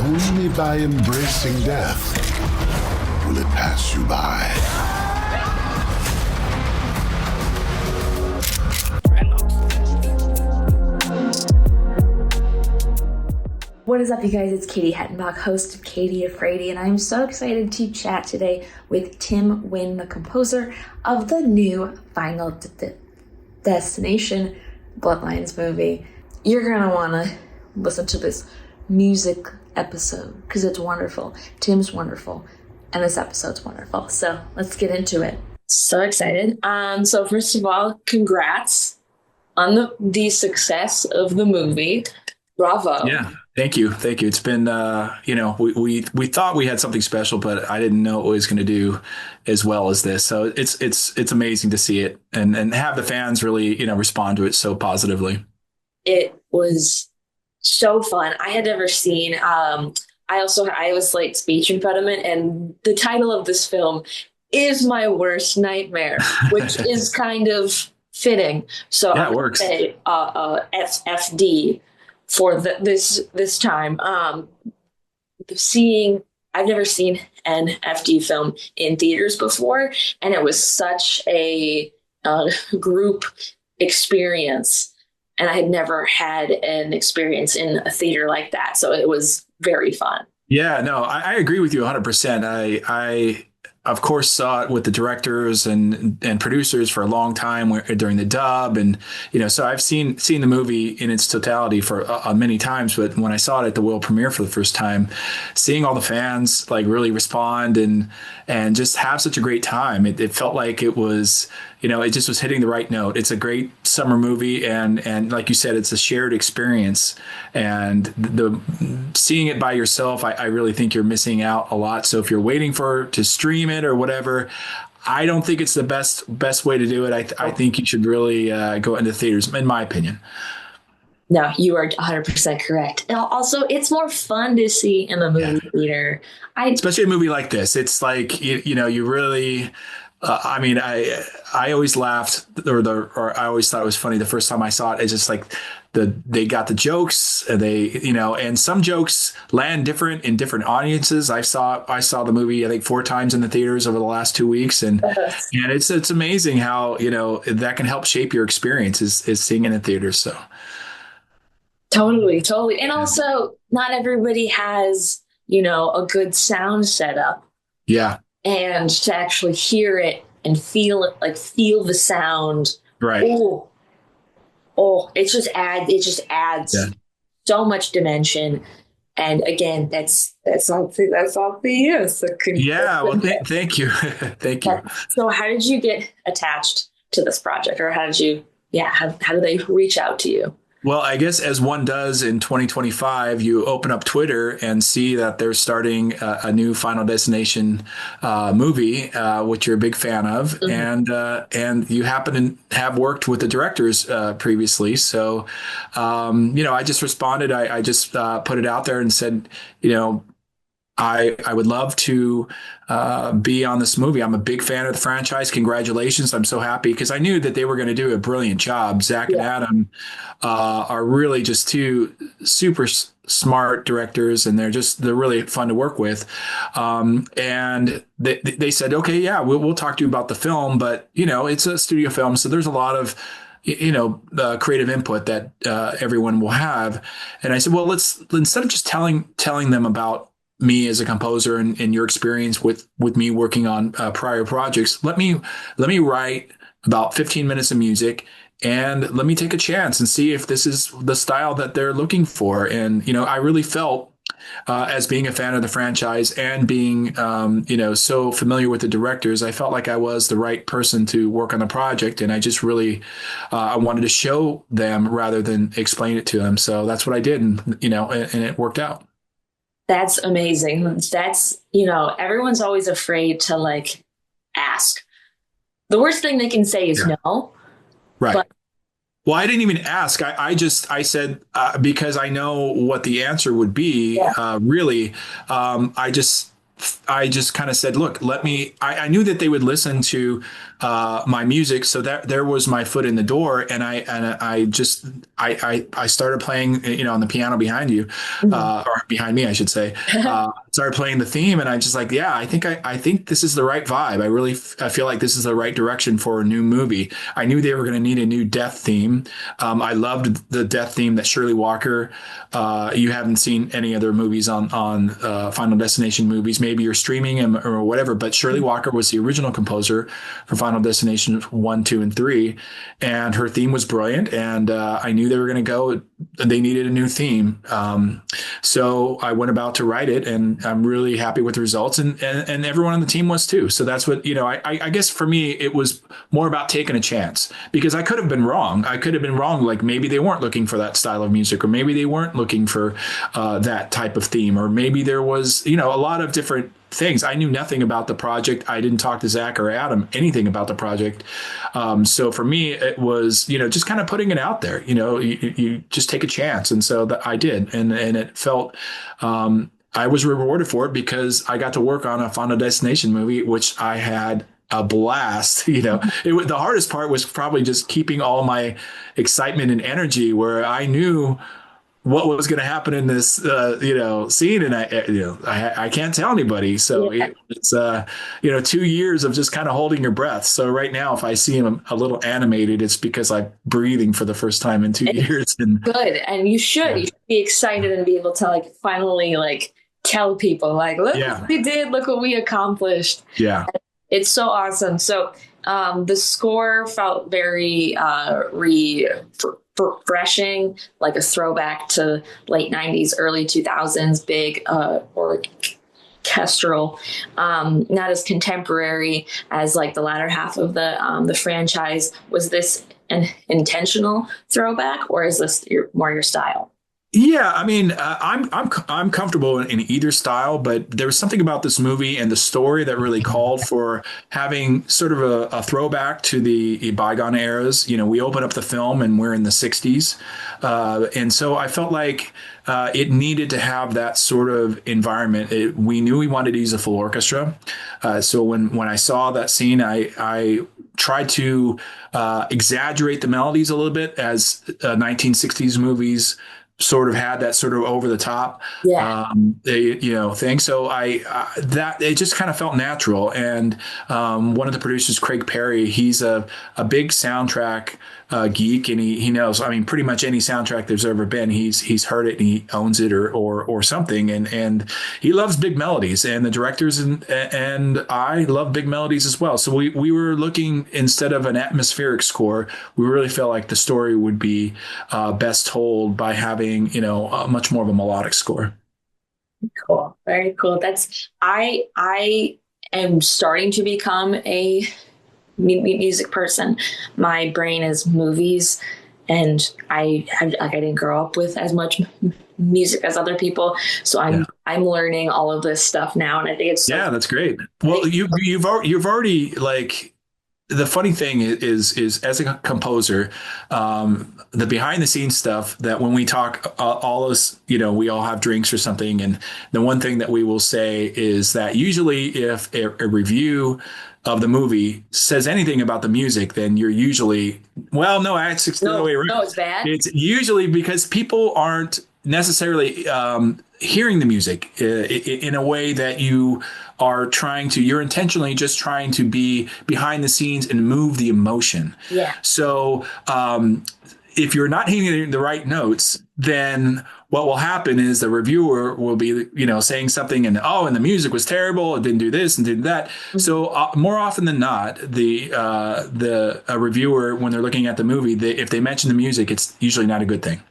Only by embracing death will it pass you by. What is up, you guys? It's Katie Hettenbach, host of Katie Afraidy, and I'm so excited to chat today with Tim Wynn, the composer of the new Final Destination Bloodlines movie. You're going to want to listen to this music episode because it's wonderful. Tim's wonderful, and this episode's wonderful. So let's get into it. So excited. So first of all, congrats on the success of the movie. Bravo. Yeah. Thank you. It's been, we thought we had something special, but I didn't know it was going to do as well as this. So it's amazing to see it and have the fans really, respond to it so positively. It was so fun. I had never seen, I was like speech impediment, and the title of this film is my worst nightmare, which is kind of fitting. So yeah, it works. Say, FFD. For this time, I've never seen an FD film in theaters before, and it was such a group experience, and I had never had an experience in a theater like that, so it was very fun. Yeah, no, I agree with you 100%. I of course saw it with the directors and producers for a long time during the dub, and so I've seen the movie in its totality for many times. But when I saw it at the world premiere for the first time, seeing all the fans like really respond and just have such a great time, it felt like it was it just was hitting the right note. It's a great summer movie, and like you said, it's a shared experience. And seeing it by yourself, I really think you're missing out a lot. So if you're waiting to stream it or whatever, I don't think it's the best way to do it. I think you should really go into theaters, in my opinion. No, you are 100% correct. And also, it's more fun to see in the movie theater. Especially a movie like this. It's like, you really... I always laughed, or I always thought it was funny the first time I saw it. It's just like they got the jokes, and some jokes land different in different audiences. I saw the movie I think 4 times in the theaters over the last 2 weeks, and it's amazing how that can help shape your experience is seeing it in theaters. So totally, and also not everybody has a good sound setup. Yeah. And to actually hear it and feel it, feel the sound. Right. Oh, it just adds so much dimension. And again, that's obvious. Yeah. Well, thank you. Thank you. So how did you get attached to this project, or how did they reach out to you? Well, I guess as one does in 2025, you open up Twitter and see that they're starting a new Final Destination movie, which you're a big fan of, and you happen to have worked with the directors previously. So, I just responded. I just put it out there and said, I would love to be on this movie. I'm a big fan of the franchise. Congratulations. I'm so happy because I knew that they were going to do a brilliant job. Zach and Adam are really just 2 super smart directors, and they're really fun to work with. And they said, okay, yeah, we'll talk to you about the film, but it's a studio film. So there's a lot of creative input that everyone will have. And I said, well, instead of just telling them about me as a composer and your experience with me working on prior projects, let me write about 15 minutes of music, and let me take a chance and see if this is the style that they're looking for. And I really felt as being a fan of the franchise and being so familiar with the directors, I felt like I was the right person to work on the project. And I just really I wanted to show them rather than explain it to them. So that's what I did, and it worked out. That's amazing. That's, everyone's always afraid to ask. The worst thing they can say is no. Right. But well, I didn't even ask. I said, because I know what the answer would be, really, I just I just kind of said, look, I knew that they would listen to my music. So that there was my foot in the door. And I started playing, on the piano behind you, or behind me, I should say, started playing the theme. And I just like, yeah, I think this is the right vibe. I feel like this is the right direction for a new movie. I knew they were going to need a new death theme. I loved the death theme that Shirley Walker, you haven't seen any other movies on Final Destination movies. Maybe you're streaming them or whatever, but Shirley Walker was the original composer for Final Destination 1, 2, and 3. And her theme was brilliant. And I knew they were going to go, they needed a new theme. So I went about to write it, and I'm really happy with the results. And everyone on the team was too. So that's what, I guess for me, it was more about taking a chance, because I could have been wrong. Like maybe they weren't looking for that style of music, or maybe they weren't looking for that type of theme, or maybe there was, a lot of different things. I knew nothing about the project. I didn't talk to Zach or Adam anything about the project. So for me, it was, just kind of putting it out there. You just take a chance. And so I did. And it felt, I was rewarded for it because I got to work on a Final Destination movie, which I had a blast. The hardest part was probably just keeping all my excitement and energy, where I knew what was going to happen in this, scene. And I can't tell anybody. So it's, 2 years of just kind of holding your breath. So right now, if I see him a little animated, it's because I'm breathing for the first time in 2 years. And good. And you should be excited and be able to finally tell people look what we did, look what we accomplished. Yeah. It's so awesome. So the score felt very refreshing, like a throwback to late 90s, early 2000s, big orchestral, not as contemporary as the latter half of the franchise. Was this an intentional throwback, or is this more your style? Yeah, I mean, I'm comfortable in either style, but there was something about this movie and the story that really called for having sort of a throwback to the bygone eras. We open up the film and we're in the 60s. And so I felt like it needed to have that sort of environment. We knew we wanted to use a full orchestra. So when I saw that scene, I tried to exaggerate the melodies a little bit, as 1960s movies sort of had that sort of over the top, thing. So that it just kind of felt natural. And one of the producers, Craig Perry, he's a big soundtrack geek, and he knows, pretty much any soundtrack there's ever been, he's heard it and he owns it or something. And he loves big melodies, and the directors and I love big melodies as well. So we were looking, instead of an atmospheric score, we really felt like the story would be best told by having, much more of a melodic score. Cool. Very cool. I am starting to become a music person. My brain is movies, and I didn't grow up with as much music as other people, so I'm learning all of this stuff now, and I think it's that's great. Well, you've already the funny thing is as a composer, the behind the scenes stuff, that when we talk, all us, we all have drinks or something. And the one thing that we will say is that usually if a review of the movie says anything about the music, then you're usually, no, actually it's the other way around. No, it's bad. It's usually because people aren't necessarily hearing the music in a way that you're intentionally just trying to be behind the scenes and move the emotion. Yeah. So if you're not hitting the right notes, then what will happen is the reviewer will be, saying something and the music was terrible. It didn't do this and did that. Mm-hmm. So more often than not, the reviewer, when they're looking at the movie, if they mention the music, it's usually not a good thing.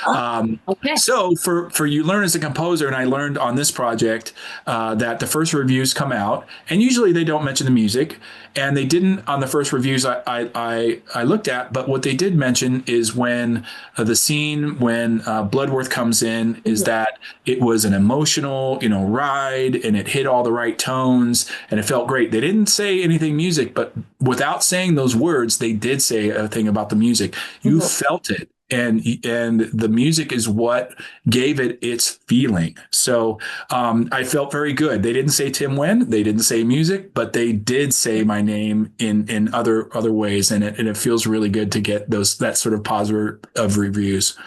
Okay. So for you learn as a composer, and I learned on this project that the first reviews come out, and usually they don't mention the music, and they didn't on the first reviews I looked at. But what they did mention is when the scene when Bloodworth comes in, is that it was an emotional, ride, and it hit all the right tones and it felt great. They didn't say anything music, but without saying those words, they did say a thing about the music. You felt it. and the music is what gave it its feeling. So I felt very good. They didn't say Tim Wynn, they didn't say music, but they did say my name in other ways, and it feels really good to get that sort of positive of reviews.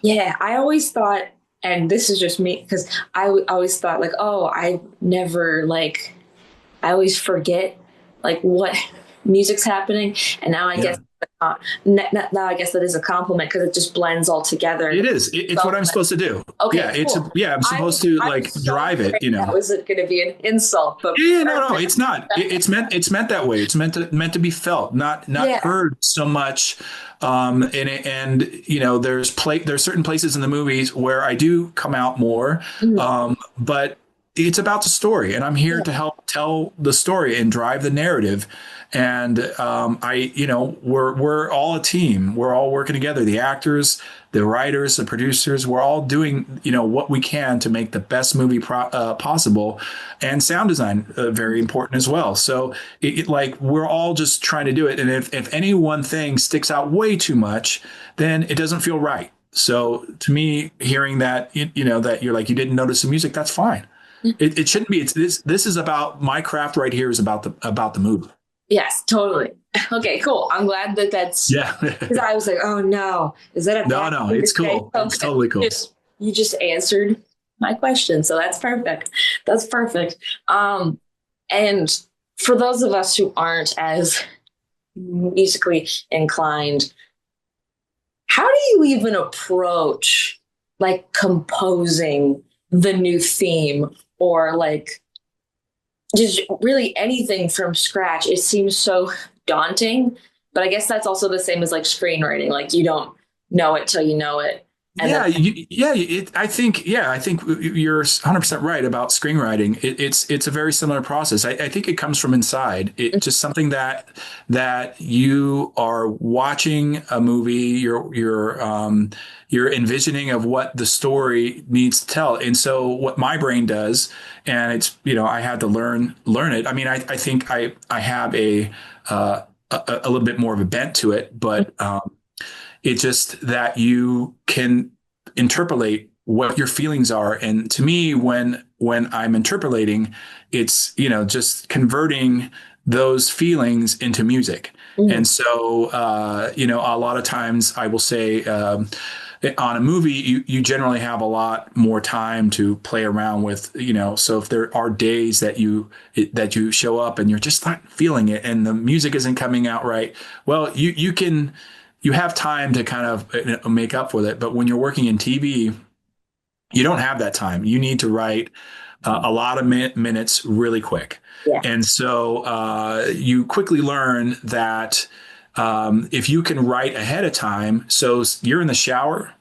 Yeah, I always thought, and this is just me, because always thought like, oh, I never like, I always forget like what music's happening, and now I Yeah. guess now I guess that is a compliment because it just blends all together. It is. It's what I'm supposed to do. Okay, Yeah, cool. I'm supposed to I like was so drive it, afraid you know. that was going to be an insult, but Yeah, no, it's not. It's meant that way. It's meant to be felt, not yeah. heard so much. And you know, there's certain places in the movies where I do come out more, but it's about the story, and I'm here to help tell the story and drive the narrative. And we're all a team. We're all working together. The actors, the writers, the producers. We're all doing what we can to make the best movie possible, and sound design very important as well. So like we're all just trying to do it. And if any one thing sticks out way too much, then it doesn't feel right. So to me, hearing that that you're like you didn't notice the music, that's fine. It shouldn't be. It's this is about my craft right here is about the movie. Yes, totally. Okay, cool. I'm glad that's Yeah. because I was like, oh no, is that a bad No, thing to it's say? cool. It's totally cool. You just answered my question, so that's perfect. That's perfect. And for those of us who aren't as musically inclined, how do you even approach like composing the new theme or like just really anything from scratch? It seems so daunting, but I guess that's also the same as like screenwriting. Like you don't know it till you know it. And I think you're 100% right about screenwriting. It's a very similar process. I think it comes from inside. It's just something that you are watching a movie. You're envisioning of what the story needs to tell. And so what my brain does, and it's I had to learn it. I mean, I think I have a little bit more of a bent to it, but it's just that you can interpolate what your feelings are. And to me, when I'm interpolating, it's, just converting those feelings into music. And so, a lot of times I will say, on a movie, you generally have a lot more time to play around with, so if there are days that you show up and you're just not feeling it and the music isn't coming out right, well, you have time to kind of make up with it. But when you're working in TV, you don't have that time. You need to write a lot of minutes really quick. Yeah. And so you quickly learn that if you can write ahead of time, so you're in the shower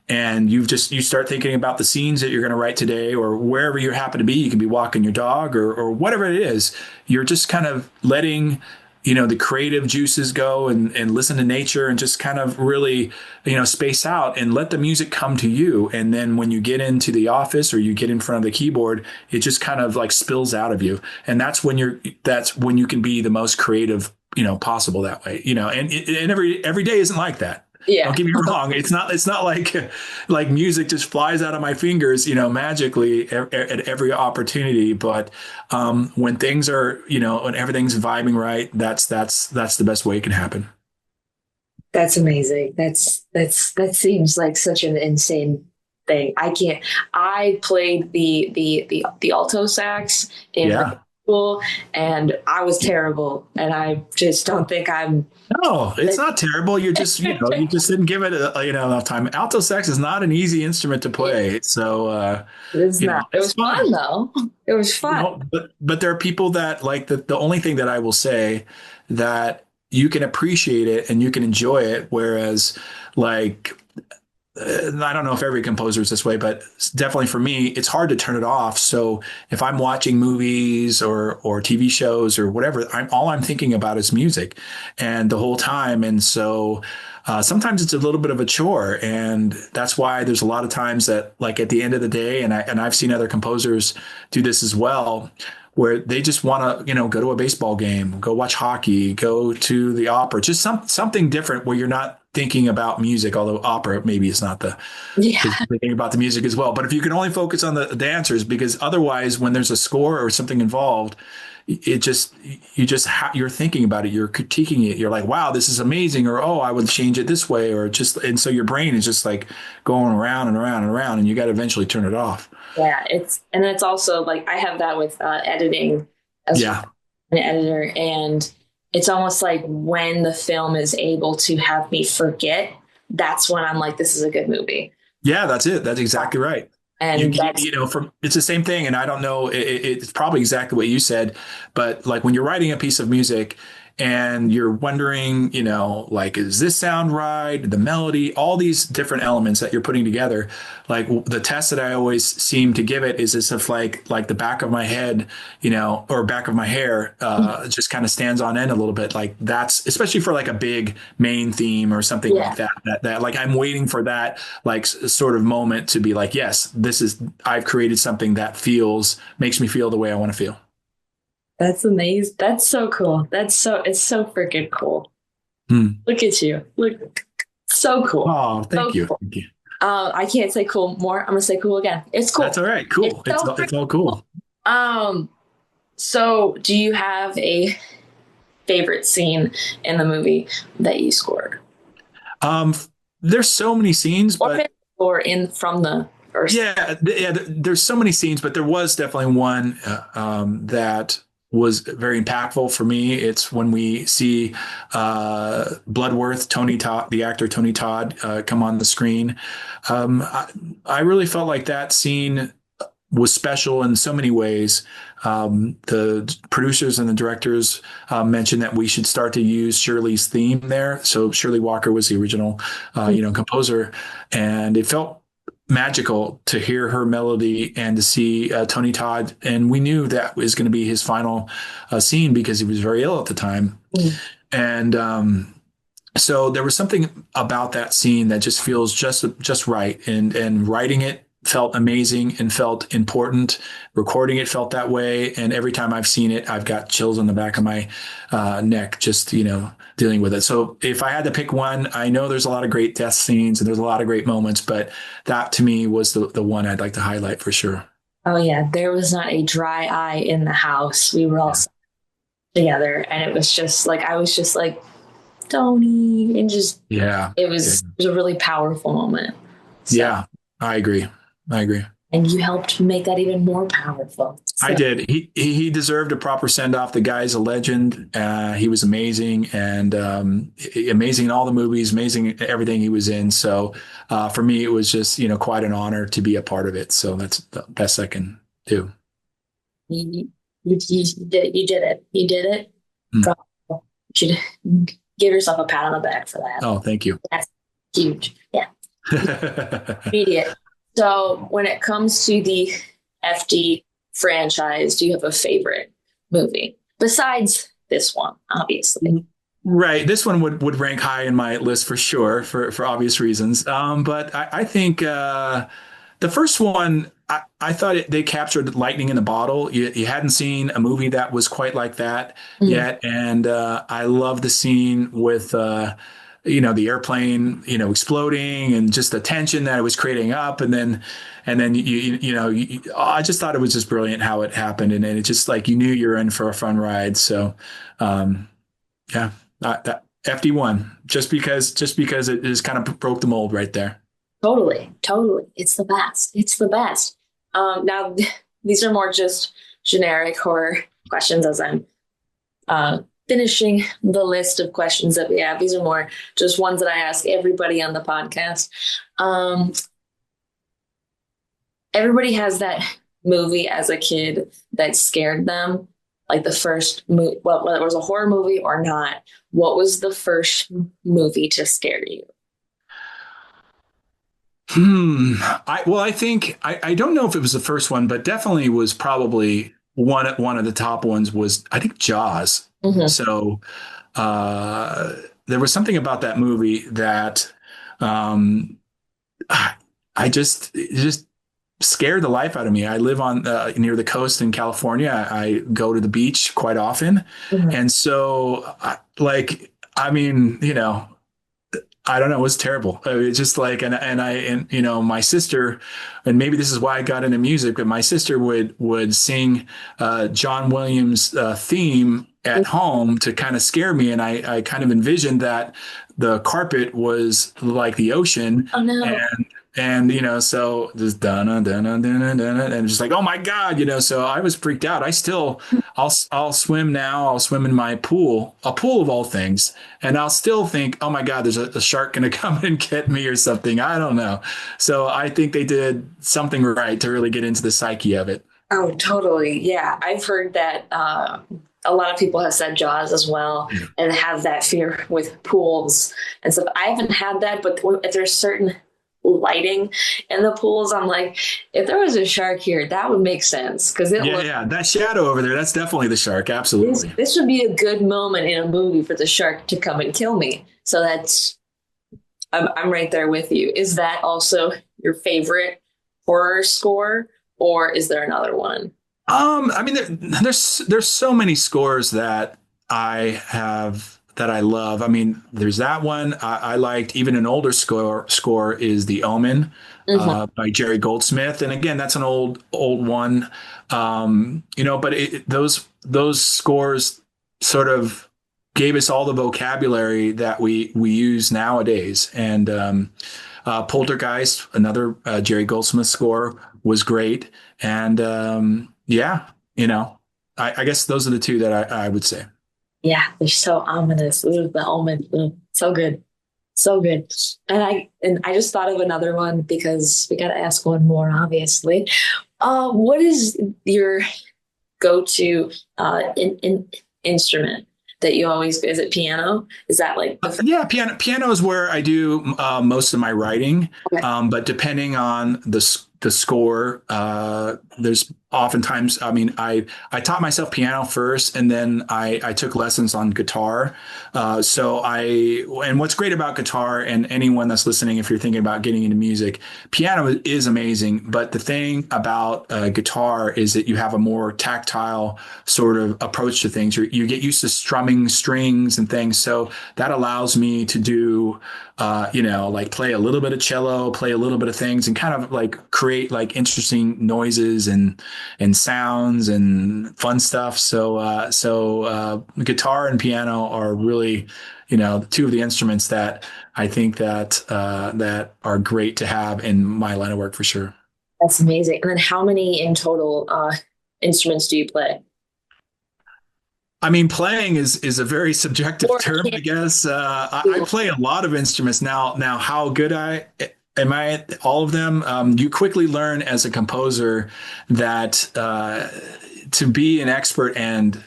and you start thinking about the scenes that you're going to write today, or wherever you happen to be, you can be walking your dog or whatever it is. You're just kind of letting the creative juices go and listen to nature and just kind of really, space out and let the music come to you. And then when you get into the office or you get in front of the keyboard, it just kind of like spills out of you. And that's when you can be the most creative, possible that way, and every day isn't like that. Yeah. Don't get me wrong. It's not like music just flies out of my fingers, magically at every opportunity. But when things are, when everything's vibing right, that's the best way it can happen. That's amazing. That seems like such an insane thing. I played the alto sax in school, and I was terrible. And I just don't think I'm. No, it's not terrible. You're just, you just didn't give it enough time. Alto sax is not an easy instrument to play. So it's not. It was fun though. It was fun. But there are people that like the only thing that I will say that you can appreciate it and you can enjoy it. Whereas like, I don't know if every composer is this way, but definitely for me, it's hard to turn it off. So if I'm watching movies or TV shows or whatever, all I'm thinking about is music and the whole time. And so sometimes it's a little bit of a chore. And that's why there's a lot of times that like at the end of the day, and I've seen other composers do this as well, where they just want to, go to a baseball game, go watch hockey, go to the opera, just something different where you're not thinking about music, although opera maybe is not the Yeah. is thinking about the music as well. But if you can only focus on the dancers, because otherwise, when there's a score or something involved, it just you're thinking about it, you're critiquing it, you're like, wow, this is amazing, or oh, I would change it this way, or just, and so your brain is just like going around and around and around, and you got to eventually turn it off. Yeah, it's also like I have that with editing as Yeah. an editor, and it's almost like when the film is able to have me forget, that's when I'm like, this is a good movie. Yeah, that's it. That's exactly right. And It's the same thing. And I don't know, it's probably exactly what you said, but like when you're writing a piece of music and you're wondering, like, is this sound right? The melody, all these different elements that you're putting together, like the test that I always seem to give it is as if like the back of my head, or back of my hair, just kind of stands on end a little bit. Like that's, especially for like a big main theme or something like that like I'm waiting for that, like sort of moment to be like, yes, I've created something that makes me feel the way I want to feel. that's amazing. That's so cool. It's so freaking cool. Hmm. Look at you. Look, so cool. Oh, thank you. Cool. Thank you. I can't say cool more. I'm gonna say cool again. It's cool. That's all right. Cool. It's all cool. So do you have a favorite scene in the movie that you scored? There's so many scenes, but or in from the first. Yeah. There's so many scenes, but there was definitely one that was very impactful for me. It's when we see Bloodworth, Tony Todd, the actor Tony Todd, come on the screen. I really felt like that scene was special in so many ways. The producers and the directors mentioned that we should start to use Shirley's theme there. So Shirley Walker was the original, composer, and it felt magical to hear her melody and to see Tony Todd. And we knew that was going to be his final scene because he was very ill at the time. And so there was something about that scene that just feels just right. And writing it felt amazing and felt important. Recording it felt that way. And every time I've seen it, I've got chills on the back of my neck, just, dealing with it. So if I had to pick one, I know there's a lot of great death scenes and there's a lot of great moments, but that to me was the one I'd like to highlight for sure. Oh yeah. There was not a dry eye in the house. We were all together, and it was just like, I was just like, Tony, and just, it was a really powerful moment. So. Yeah, I agree. And you helped make that even more powerful. So. I did. He deserved a proper send off. The guy's a legend. He was amazing and amazing in all the movies, amazing in everything he was in. So for me, it was just, quite an honor to be a part of it. So that's the best I can do. You did it. You did it. Mm. You should give yourself a pat on the back for that. Oh, thank you. That's huge. Yeah. Immediate. So when it comes to the FD franchise, do you have a favorite movie besides this one, obviously? Right. This one would rank high in my list for sure, for obvious reasons. But I think the first one, I thought they captured lightning in a bottle. You hadn't seen a movie that was quite like that yet. And I love the scene with the airplane, exploding and just the tension that it was creating up. And then I just thought it was just brilliant how it happened. And it just like, you knew you're in for a fun ride. So, that FD1, just because it just kind of broke the mold right there. Totally. It's the best. Now these are more just generic horror questions as I'm, finishing the list of questions that we have. These are more just ones that I ask everybody on the podcast. Everybody has that movie as a kid that scared them, like the first movie, whether it was a horror movie or not. What was the first movie to scare you? I think I don't know if it was the first one, but definitely was probably one of the top ones was, I think, Jaws. Mm-hmm. So there was something about that movie that it just scared the life out of me. I live on near the coast in California. I go to the beach quite often. Mm-hmm. And so I don't know. It was terrible. It's just like, and you know, my sister, and maybe this is why I got into music, but my sister would sing John Williams' theme at home to kind of scare me, and I kind of envisioned that the carpet was like the ocean, Oh no. and you know, so just dun dun dun dun dun, and just like, oh my God, you know. So I was freaked out. I'll swim now. I'll swim in my pool, a pool of all things, and I'll still think, oh my God, there's a shark going to come and get me or something. I don't know. So I think they did something right to really get into the psyche of it. Oh, totally. Yeah. I've heard that a lot of people have said Jaws as well and have that fear with pools and stuff. I haven't had that, but if there's certain lighting in the pools, I'm like, if there was a shark here, that would make sense. Because that shadow over there, that's definitely the shark. Absolutely. This would be a good moment in a movie for the shark to come and kill me. So I'm right there with you. Is that also your favorite horror score, or is there another one? I mean, there's so many scores that I love. I mean, there's that one I liked. Even an older score is The Omen by Jerry Goldsmith, and again, that's an old one. You know, but those scores sort of gave us all the vocabulary that we use nowadays. And Poltergeist, another Jerry Goldsmith score, was great. And yeah, you know, I guess those are the two that I would say. Yeah, they're so ominous. Ooh, The Omen, ooh, so good, so good. And I just thought of another one because we got to ask one more, obviously. What is your go-to instrument that you always? Is it piano? Is that like yeah, piano is where I do most of my writing. Okay. But depending on the score, there's oftentimes, I mean, I taught myself piano first, and then I took lessons on guitar. And what's great about guitar, and anyone that's listening, if you're thinking about getting into music, piano is amazing. But the thing about guitar is that you have a more tactile sort of approach to things. You get used to strumming strings and things. So that allows me to do, you know, like play a little bit of cello, play a little bit of things, and kind of like create like interesting noises and sounds and fun stuff. So guitar and piano are really, you know, two of the instruments that I think that are great to have in my line of work for sure. That's amazing. And then how many in total instruments do you play? I mean, playing is a very subjective term, I guess. I play a lot of instruments now. Now, how good am I at all of them? You quickly learn as a composer that to be an expert and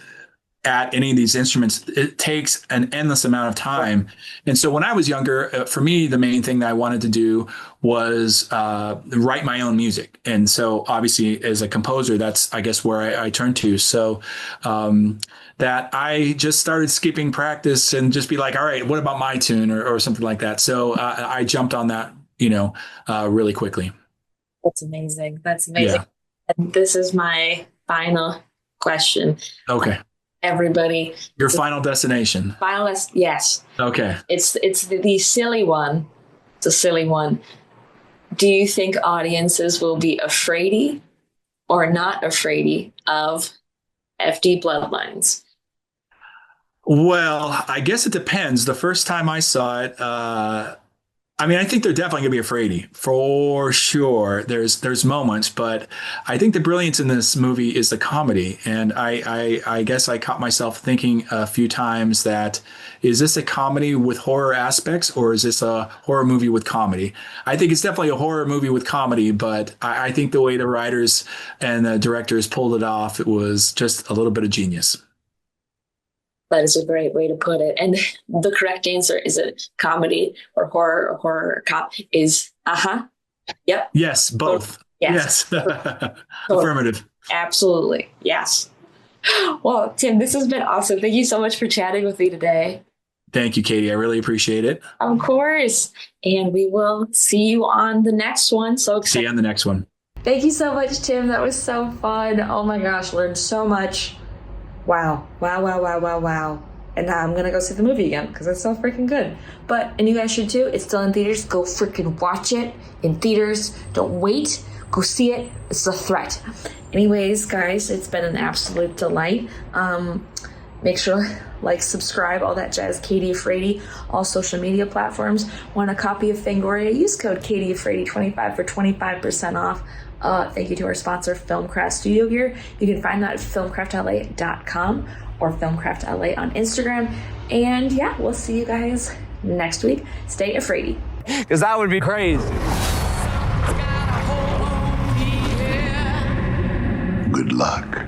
at any of these instruments, it takes an endless amount of time. And so when I was younger, for me, the main thing that I wanted to do was write my own music. And so obviously as a composer, that's, I guess, where I turned to. So that I just started skipping practice and just be like, all right, what about my tune or something like that. So I jumped on that, you know, really quickly. That's amazing. That's amazing. Yeah. And this is my final question. Okay. Everybody. Your final destination. Yes. Okay. It's the silly one. It's a silly one. Do you think audiences will be afraidy or not afraidy of FD Bloodlines? Well, I guess it depends. The first time I saw it, I mean, I think they're definitely going to be afraidy for sure. There's moments, but I think the brilliance in this movie is the comedy. And I guess I caught myself thinking a few times that, is this a comedy with horror aspects, or is this a horror movie with comedy? I think it's definitely a horror movie with comedy, but I think the way the writers and the directors pulled it off, it was just a little bit of genius. That is a great way to put it. And the correct answer, is it comedy or horror, or horror cop, is yep. Yes, both. Yes. Affirmative. Absolutely. Yes. Well, Tim, this has been awesome. Thank you so much for chatting with me today. Thank you, Katie. I really appreciate it. Of course. And we will see you on the next one. So excited. See you on the next one. Thank you so much, Tim. That was so fun. Oh my gosh, learned so much. Wow. And now I'm gonna go see the movie again because it's so freaking good. And you guys should too. It's still in theaters. Go freaking watch it in theaters. Don't wait. Go see it. It's a threat. Anyways, guys, it's been an absolute delight. Make sure, like, subscribe, all that jazz. Katie Afraidy, all social media platforms. Want a copy of Fangoria? Use code Katie Afraidy 25 for 25% off. Thank you to our sponsor, Filmcraft Studio Gear. You can find that at filmcraftla.com or filmcraftla on Instagram. And yeah, we'll see you guys next week. Stay Afraidy. Because that would be crazy. Good luck.